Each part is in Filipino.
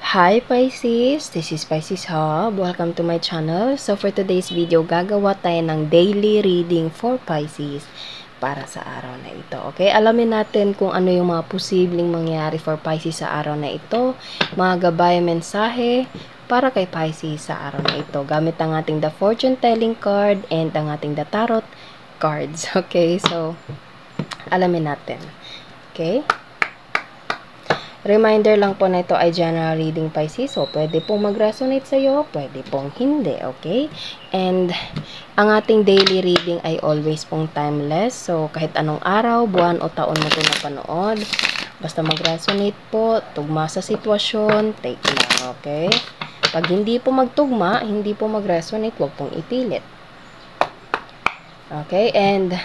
Hi Pisces, this is Pisces Hub. Welcome to my channel. So for today's video, gagawa tayo ng daily reading for Pisces para sa araw na ito. Okay, alamin natin kung ano yung mga posibleng mangyari for Pisces sa araw na ito, mga gabay mensahe para kay Pisces sa araw na ito. Gamit ang ating The Fortune Telling card and ang ating The Tarot cards. Okay, so alamin natin. Okay? Reminder lang po na ito ay general reading Pisces. So, pwede pong mag-resonate sa'yo, pwede pong hindi, okay? And, ang ating daily reading ay always pong timeless. So, kahit anong araw, buwan o taon mo ito napanood, basta mag-resonate po, tugma sa sitwasyon, take lang, okay? Pag hindi po magtugma, hindi po mag-resonate, huwag pong ipilit. Okay, and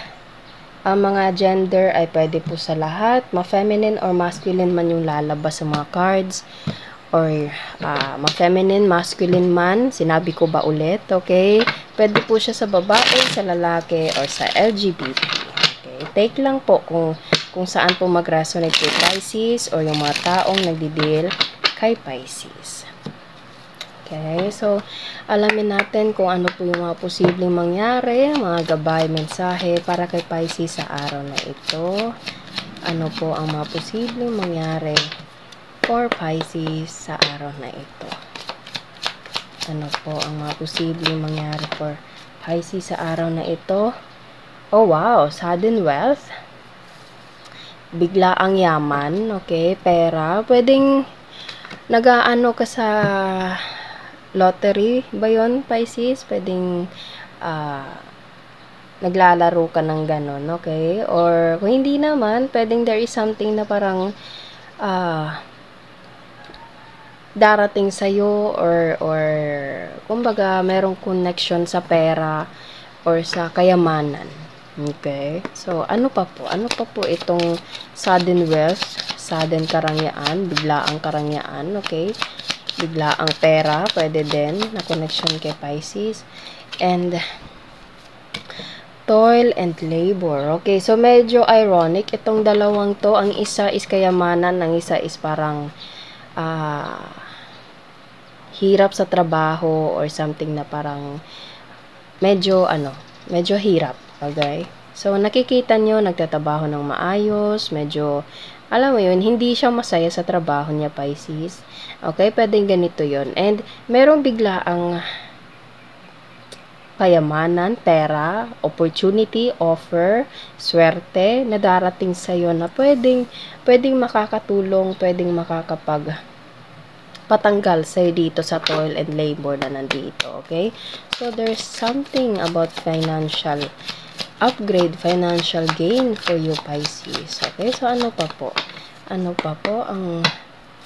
ang mga gender ay pwede po sa lahat. Ma-feminine or masculine man yung lalabas sa mga cards. Or ma-feminine, masculine man. Sinabi ko ba ulit? Okay? Pwede po siya sa babae, sa lalaki, or sa LGBT. Okay? Take lang po kung saan po mag-resonate kay Pisces or yung mga taong nagdi-deal kay Pisces. Okay, so alamin natin kung ano po yung mga posibleng mangyari, mga gabay, mensahe para kay Pisces sa araw na ito. Ano po ang mga posibleng mangyari for Pisces sa araw na ito. Ano po ang mga posibleng mangyari for Pisces sa araw na ito. Oh wow, sudden wealth. Bigla ang yaman, okay, pera. Pwedeng nag-aano ka sa lottery ba yun, Pisces? Pwedeng naglalaro ka ng ganon, okay? Or kung hindi naman, pwedeng there is something na parang darating sa'yo or kumbaga merong connection sa pera or sa kayamanan. Okay? So, ano pa po? Ano pa po itong sudden wealth, sudden karangyaan, biglaang karangyaan, okay? Bigla ang pera, pwede din na connection kay Pisces. And toil and labor. Okay, so medyo ironic itong dalawang to. Ang isa is kayamanan, ang isa is parang hirap sa trabaho or something na parang medyo hirap. Okay? So nakikita nyo, nagtatrabaho ng maayos, medyo alam mo yun, hindi siya masaya sa trabaho niya, Pisces. Okay, pwedeng ganito yon. And merong bigla ang kayamanan, pera, opportunity, offer, swerte na darating sa iyo na pwedeng makakatulong, pwedeng patanggal sa dito sa toil and labor na nandito. Okay? So there's something about financial upgrade, financial gain for you, Pisces. Okay, so ano pa po? Ano pa po ang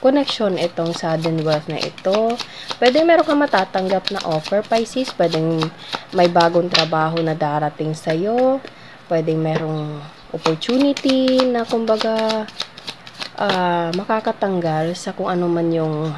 connection itong sudden wealth na ito? Pwede meron ka matatanggap na offer, Pisces. Pwedeng may bagong trabaho na darating sa'yo. Pwedeng merong opportunity na kumbaga makakatanggal sa kung ano man yung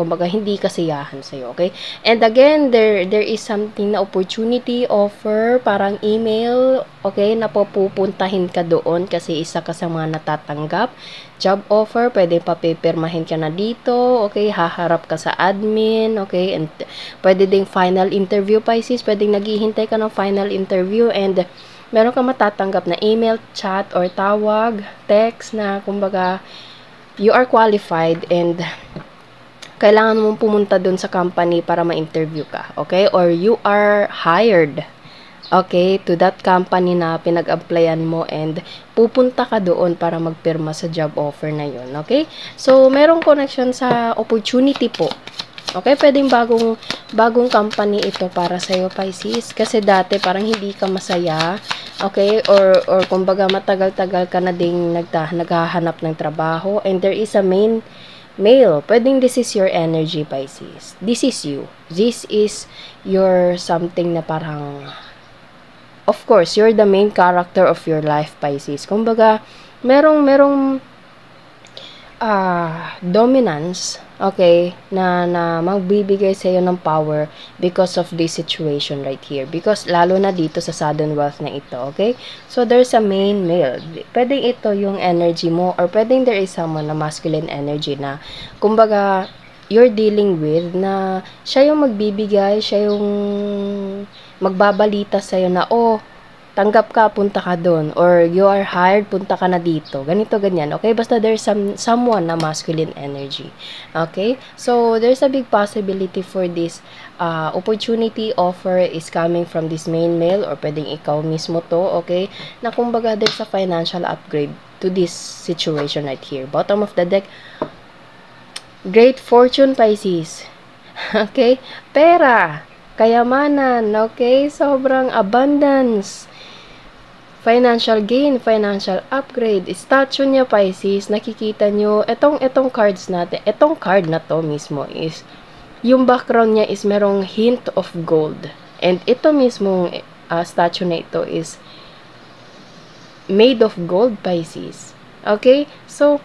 kumbaga hindi kasiyahan sa'yo, okay? And again, there is something na opportunity, offer, parang email, okay, na pupuntahin ka doon kasi isa ka sa mga natatanggap. Job offer, pwede papipirmahin ka na dito, okay, haharap ka sa admin, okay, and pwede ding final interview, Pisces, pwedeng naghihintay ka ng final interview and meron ka matatanggap na email, chat, or tawag, text na kumbaga you are qualified and kailangan mong pumunta dun sa company para ma-interview ka, okay? Or you are hired, okay, to that company na pinag-applyan mo and pupunta ka doon para magpirma sa job offer na yun, okay? So, merong connection sa opportunity po. Okay, pwedeng bagong company ito para sa'yo, Pisces. Kasi dati parang hindi ka masaya, okay? Or kumbaga matagal-tagal ka na ding naghahanap ng trabaho and there is a male, pwedeng this is your energy, Pisces. This is you. This is your something na parang, of course, you're the main character of your life, Pisces. Kumbaga, merong dominance, okay, na magbibigay sa iyo ng power because of this situation right here. Because lalo na dito sa sudden wealth na ito, okay? So, there's a main male. Pwedeng ito yung energy mo, or pwedeng there is someone na masculine energy na, kumbaga, you're dealing with, na siya yung magbibigay, siya yung magbabalita sa'yo na, oh, tanggap ka, punta ka doon, or you are hired, punta ka na dito, ganito, ganyan, okay? Basta there's someone na masculine energy, okay? So, there's a big possibility for this opportunity offer is coming from this main male, or pwedeng ikaw mismo to, okay? Na kumbaga, there's a financial upgrade to this situation right here. Bottom of the deck, great fortune, Pisces. Okay? Pera, kayamanan, okay? Sobrang abundance. Financial gain, financial upgrade. Statue niya, Pisces, nakikita nyo, etong cards natin, etong card na to mismo is, yung background niya is merong hint of gold. And ito mismong statue na ito is made of gold, Pisces. Okay? So,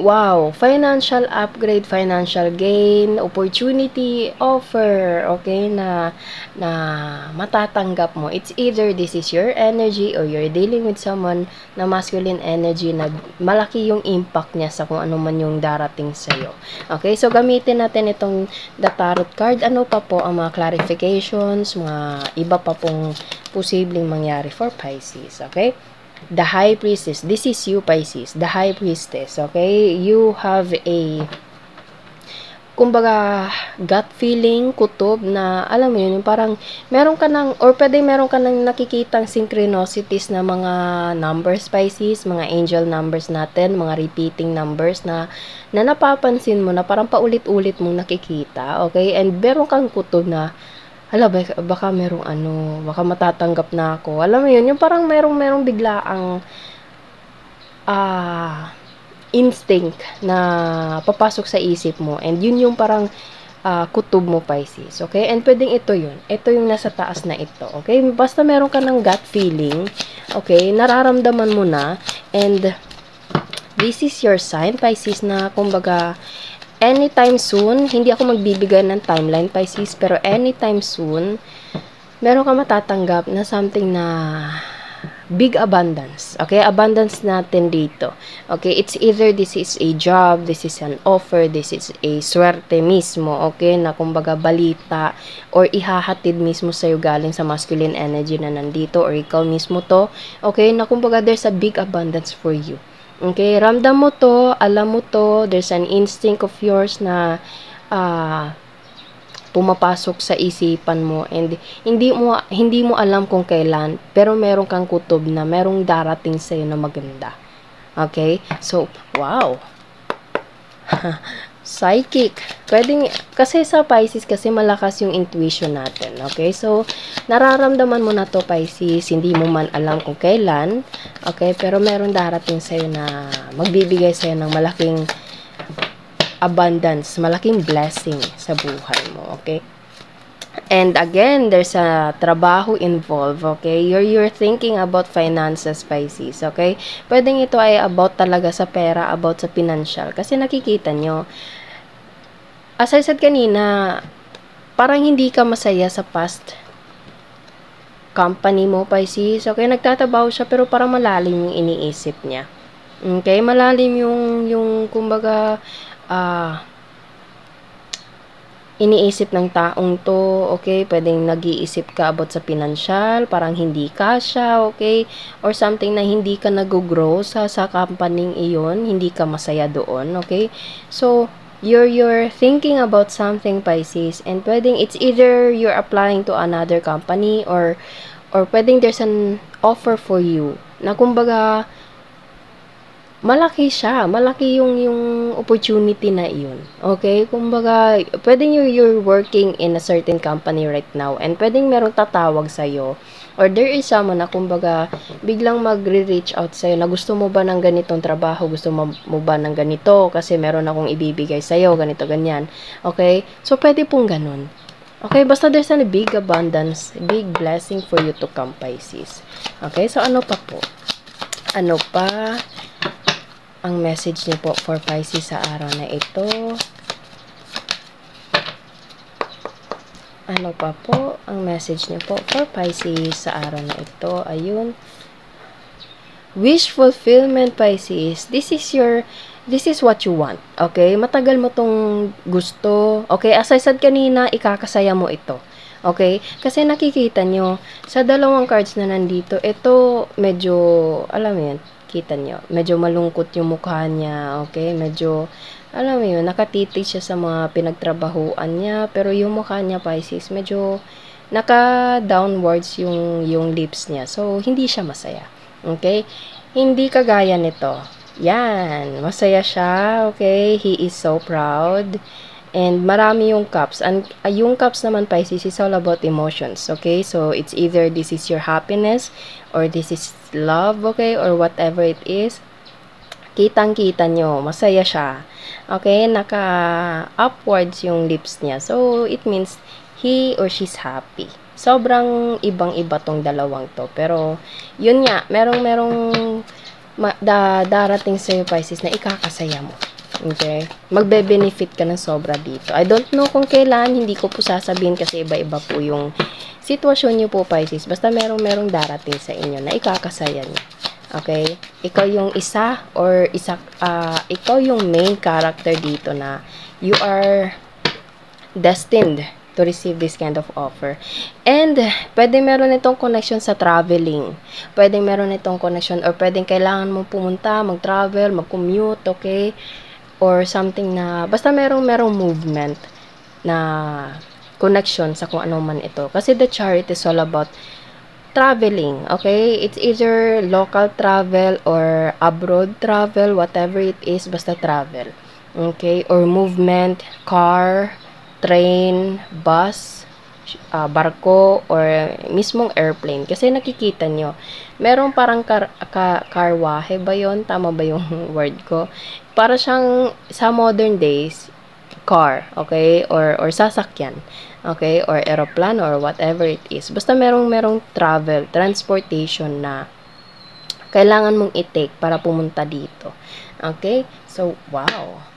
wow, financial upgrade, financial gain, opportunity, offer, okay, na matatanggap mo. It's either this is your energy or you're dealing with someone na masculine energy na malaki yung impact niya sa kung ano man yung darating sa'yo. Okay, so gamitin natin itong the tarot card. Ano pa po ang mga clarifications, mga iba pa pong posibleng mangyari for Pisces, okay? The High Priestess. This is you, Pisces. The High Priestess. Okay? You have a, kumbaga, gut feeling, kutob na, alam mo yun, yung parang, meron ka ng, or pwede meron ka ng nakikitang synchronicities na mga numbers, Pisces, mga angel numbers natin, mga repeating numbers na napapansin mo na parang paulit-ulit mong nakikita. Okay? And meron kang kutob na, hala, baka merong baka matatanggap na ako. Alam mo yun, yung parang merong bigla ang instinct na papasok sa isip mo. And yun yung parang kutob mo, Pisces. Okay? And pwedeng ito yun. Ito yung nasa taas na ito. Okay? Basta meron ka ng gut feeling. Okay? Nararamdaman mo na. And this is your sign, Pisces, na kumbaga, anytime soon, hindi ako magbibigay ng timeline, Pisces, pero anytime soon, meron ka matatanggap na something na big abundance. Okay? Abundance natin dito. Okay? It's either this is a job, this is an offer, this is a swerte mismo. Okay? Na kumbaga balita or ihahatid mismo sa'yo galing sa masculine energy na nandito or ikaw mismo to. Okay? Na kumbaga there's a big abundance for you. Okay, ramdam mo to, alam mo to, there's an instinct of yours na pumapasok sa isipan mo and hindi mo alam kung kailan, pero meron kang kutob na merong darating sa iyo na maganda. Okay? So, wow. Psychic. Pwedeng, kasi sa Pisces, kasi malakas yung intuition natin. Okay? So, nararamdaman mo na to, Pisces. Hindi mo man alam kung kailan. Okay? Pero meron darating sa'yo na magbibigay sa'yo ng malaking abundance, malaking blessing sa buhay mo. Okay? And again, there's a trabaho involved, okay? You're thinking about finances, Pisces, okay? Pwedeng ito ay about talaga sa pera, about sa financial. Kasi nakikita nyo, as I said kanina, parang hindi ka masaya sa past company mo, Pisces. Okay, nagtatabaho siya, pero parang malalim yung iniisip niya. Okay, malalim yung kumbaga, iniisip ng taong to, okay? Pwedeng nag-iisip ka about sa financial, parang hindi kasya, okay? Or something na hindi ka nag-grow sa company iyon, hindi ka masaya doon, okay? So, you're thinking about something, Pisces, and pwedeng it's either you're applying to another company or pwedeng there's an offer for you na kumbaga malaki siya, malaki yung opportunity na iyon. Okay? Kumbaga, pwedeng you're working in a certain company right now and pwedeng merong tatawag sa'yo or there is someone na kumbaga biglang magre-reach out sa'yo na gusto mo ba ng ganitong trabaho, gusto mo ba ng ganito kasi meron akong ibibigay sa'yo, ganito, ganyan. Okay? So, pwede pong ganun. Okay? Basta there's a big abundance, big blessing for you to come, Pisces. Okay? So, ano pa po? Ano pa ang message niyo po for Pisces sa araw na ito? Ano pa po ang message niyo po for Pisces sa araw na ito? Ayun. Wish fulfillment, Pisces. This is what you want. Okay? Matagal mo tong gusto. Okay? As I said kanina, ikakasaya mo ito. Okay? Kasi nakikita nyo, sa dalawang cards na nandito, ito medyo, alam mo yan, kita nyo, medyo malungkot yung mukha niya. Okay? Medyo, alam mo yun, nakatitig siya sa mga pinagtrabahuan niya, pero yung mukha niya, Pisces, medyo naka-downwards yung lips niya. So, hindi siya masaya. Okay? Hindi kagaya nito. Yan. Masaya siya. Okay? He is so proud. And marami yung cups. And yung cups naman, Pisces, is all about emotions. Okay? So, it's either this is your happiness or this is love. Okay? Or whatever it is. Kitang-kita nyo. Masaya siya. Okay? Naka-upwards yung lips niya. So, it means he or she's happy. Sobrang ibang-iba tong dalawang to. Pero, yun nga, merong darating sa'yo, Pisces, na ikakasaya mo. Okay? Magbe-benefit ka ng sobra dito. I don't know kung kailan, hindi ko po sasabihin kasi iba-iba po yung sitwasyon nyo po, Pisces. Basta merong darating sa inyo na ikakasaya nyo. Okay? Ikaw yung isa or ikaw yung main character dito na you are destined to receive this kind of offer. And, pwede meron itong connection sa traveling. Pwede meron itong connection or pwedeng kailangan mo pumunta, mag-travel, mag-commute, okay? Or something na, basta merong movement na connection sa kung ano man ito. Kasi the chart is all about traveling, okay? It's either local travel or abroad travel, whatever it is, basta travel. Okay? Or movement, car, train, bus, barko, or mismong airplane. Kasi nakikita nyo, merong parang karwahe ba yon? Tama ba yung word ko? Para siyang, sa modern days, car, okay? Or sasakyan, okay? Or aeroplane, or whatever it is. Basta merong travel, transportation na kailangan mong i-take para pumunta dito. Okay? So, wow!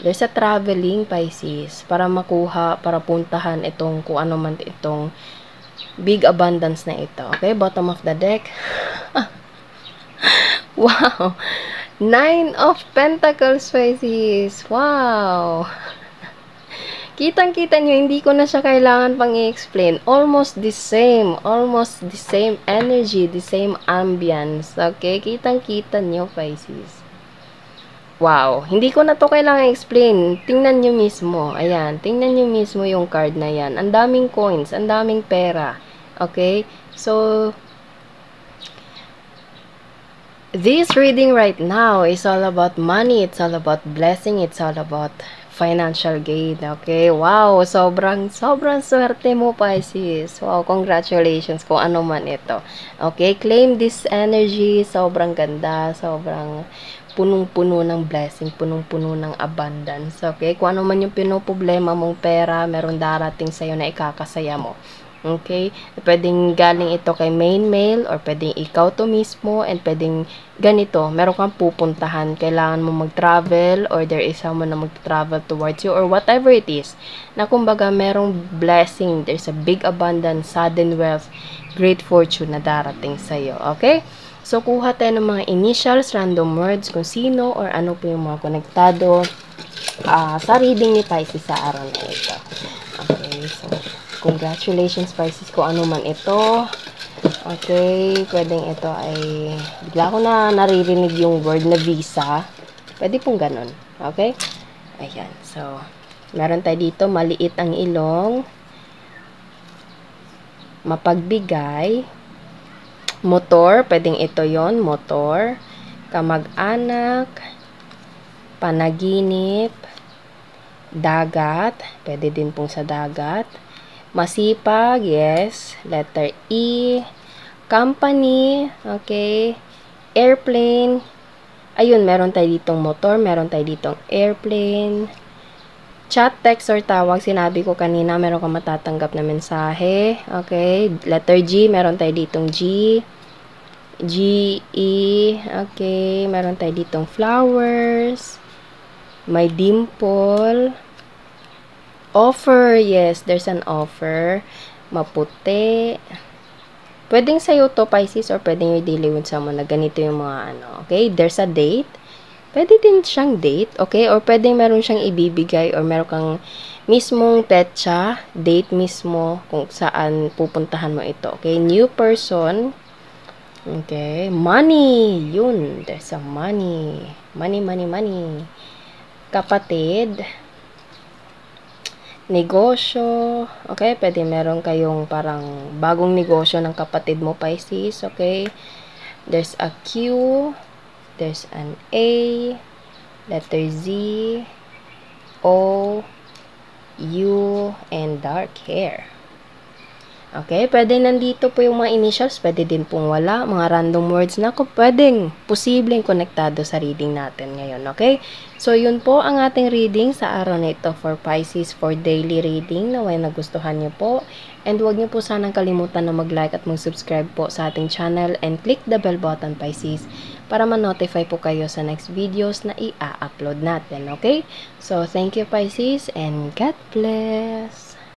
There's a traveling, Pisces, para makuha, para puntahan itong, kung ano man itong big abundance na ito. Okay, bottom of the deck. Wow! 9 of Pentacles, Pisces. Wow! Kitang-kita nyo, hindi ko na siya kailangan pang i-explain. Almost the same energy, the same ambience. Okay, kitang-kita nyo, Pisces. Wow, hindi ko na to kailangan explain. Tingnan nyo mismo. Ayan, tingnan nyo mismo yung card na yan. Ang daming coins, ang daming pera. Okay? So, this reading right now is all about money. It's all about blessing. It's all about financial gain. Okay? Wow, sobrang swerte mo, Pisces. Wow, congratulations kung ano man ito. Okay? Claim this energy. Sobrang ganda. Sobrang punong-puno ng blessing, punong-puno ng abundance. Okay? Kung ano man yung pinoproblema mong pera, meron darating sa'yo na ikakasaya mo. Okay? Pwedeng galing ito kay main male or pwedeng ikaw to mismo and pwedeng ganito, meron kang pupuntahan, kailangan mo mag-travel or there is someone na mag-travel towards you or whatever it is. Na kumbaga merong blessing, there's a big abundance, sudden wealth, great fortune na darating sa'yo. Okay? So, kuha tayo ng mga initials, random words, kung sino or ano po yung mga konektado sa reading ni Pisces sa araw na ito. Okay, so, congratulations, Pisces, kung ano man ito. Okay, pwedeng ito ay, bigla ko na naririnig yung word na visa. Pwede pong ganun. Okay? Ayan, so, meron tayo dito, maliit ang ilong, mapagbigay, motor, pwedeng ito yon, motor, kamag-anak, panaginip, dagat, pwede din pong sa dagat, masipag, yes, letter E, company, okay, airplane, ayun, meron tayo ditong motor, meron tayo ditong airplane, chat, text, or tawag, sinabi ko kanina, meron kang matatanggap na mensahe. Okay. Letter G, meron tayo ditong G. G, E. Okay. Meron tayo ditong flowers. May dimple. Offer, yes, there's an offer. Maputi. Pwedeng sa'yo to, Pisces, or pwedeng you dealing with someone na ganito yung mga ano, okay? There's a date. Pwede din siyang date, okay? Or pwedeng meron siyang ibibigay or meron kang mismong petsa, date mismo kung saan pupuntahan mo ito, okay? New person, okay? Money, yun, there's a money. Money, money, money. Kapatid, negosyo, okay? Pwede meron kayong parang bagong negosyo ng kapatid mo, Pisces, okay? There's a Q, there's an A, letter Z, O, U, and dark hair. Okay, pwede nandito po yung mga initials, pwede din pong wala, mga random words na pwedeng posibleng konektado sa reading natin ngayon, okay? So, yun po ang ating reading sa araw na ito for Pisces for daily reading. Naway nagustuhan niyo po. And huwag niyo po sanang kalimutan na mag-like at mag-subscribe po sa ating channel and click the bell button, Pisces, para ma-notify po kayo sa next videos na i-upload natin, okay? So, thank you, Pisces, and God bless!